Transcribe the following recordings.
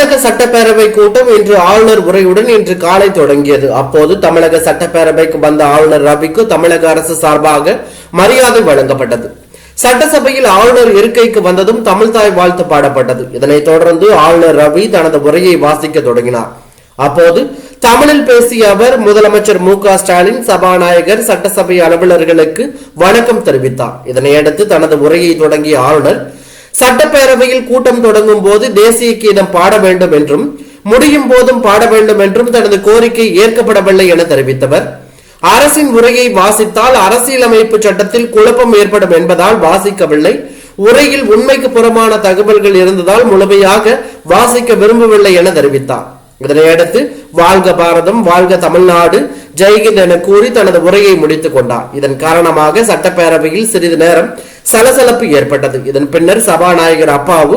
தமிழக சட்டப்பேரவை கூட்டம் இன்று ஆளுநர் உரையுடன் இன்று காலை தொடங்கியது. அப்போது தமிழக சட்டப்பேரவைக்கு வந்த ஆளுநர் ரவிக்கு தமிழக அரசு சார்பாக மரியாதை வழங்கப்பட்டது. சட்டசபையில் ஆளுநர் இருக்கைக்கு வந்ததும் தமிழ்தாய் வாழ்த்து பாடப்பட்டது. இதனைத் தொடர்ந்து ஆளுநர் ரவி தனது உரையை வாசிக்க தொடங்கினார். அப்போது தமிழில் பேசிய அவர் முதலமைச்சர் மு.க.ஸ்டாலின், சபாநாயகர், சட்டசபை அலுவலர்களுக்கு வணக்கம் தெரிவித்தார். இதனையடுத்து தனது உரையை தொடங்கிய ஆளுநர் சட்டப்பேரவையில் கூட்டம் தொடங்கும் போது தேசிய கீதம் பாட வேண்டும் என்றும் முடியும் போதும் பாட வேண்டும் என்றும் தனது கோரிக்கை ஏற்கப்படவில்லை என தெரிவித்தவர், அரசின் உரையை வாசித்தால் அரசியலமைப்பு சட்டத்தில் குழப்பம் ஏற்படும் என்பதால் வாசிக்கவில்லை. உரையில் உண்மைக்கு புறமான தகவல்கள் இருந்ததால் முழுமையாக வாசிக்க விரும்பவில்லை என தெரிவித்தார். இதனையடுத்து வாழ்க பாரதம், வாழ்க தமிழ்நாடு, ஜெய்ஹிந்த் என கூறி தனது உரையை முடித்துக் கொண்டார். இதன் காரணமாக சட்டப்பேரவையில் சிறிது நேரம் சலசலப்பு ஏற்பட்டது. இதன் பின்னர் சபாநாயகர் அப்பாவு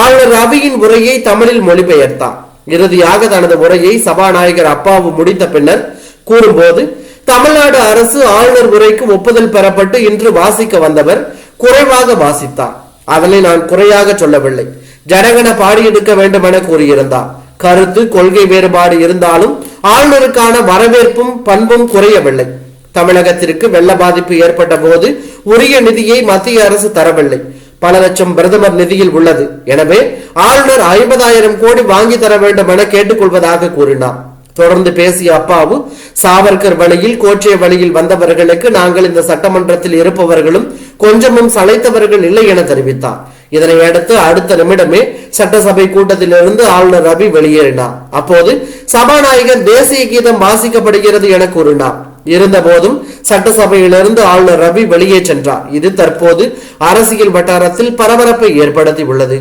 ஆளுநர் ரவியின் உரையை தமிழில் மொழிபெயர்த்தார். இறுதியாக தனது உரையை சபாநாயகர் அப்பாவு முடித்த பின்னர் கூறும்போது, தமிழ்நாடு அரசு ஆளுநர் உரைக்கு ஒப்புதல் பெறப்பட்டு இன்று வாசிக்க வந்தவர் குறைவாக வாசித்தார். அதனை நான் குறையாக சொல்லவில்லை, ஜனகன பாடியெடுக்க வேண்டும் என கூறியிருந்தார். கருத்து கொள்கை வேறுபாடு இருந்தாலும் ஆளுநருக்கான வரவேற்பும் பண்பும் குறையவில்லை. தமிழகத்திற்கு வெள்ள பாதிப்பு ஏற்பட்ட போது உரிய நிதியை மத்திய அரசு தரவில்லை. பல லட்சம் பிரதமர் நிதியில் உள்ளது. எனவே ஆளுநர் 50,000 கோடி வாங்கி தர வேண்டும் என கேட்டுக்கொள்வதாக கூறினார். தொடர்ந்து பேசிய அப்பாவு, சாவர்கர் வழியில் கோட்சே வழியில் வந்தவர்களுக்கு நாங்கள் இந்த சட்டமன்றத்தில் இருப்பவர்களும் கொஞ்சமும் சளைத்தவர்கள் இல்லை என தெரிவித்தார். இதனையடுத்து அடுத்த நிமிடமே சட்டசபை கூட்டத்திலிருந்து ஆளுநர் ரவி வெளியேறினார். அப்போது சபாநாயகர் தேசிய கீதம் வாசிக்கப்படுகிறது என கூறினார். இருந்த போதும் சட்டசபையிலிருந்து ஆளுநர் ரவி வெளியே சென்றார். இது தற்போது அரசியல் வட்டாரத்தில் பரபரப்பை ஏற்படுத்தி உள்ளது.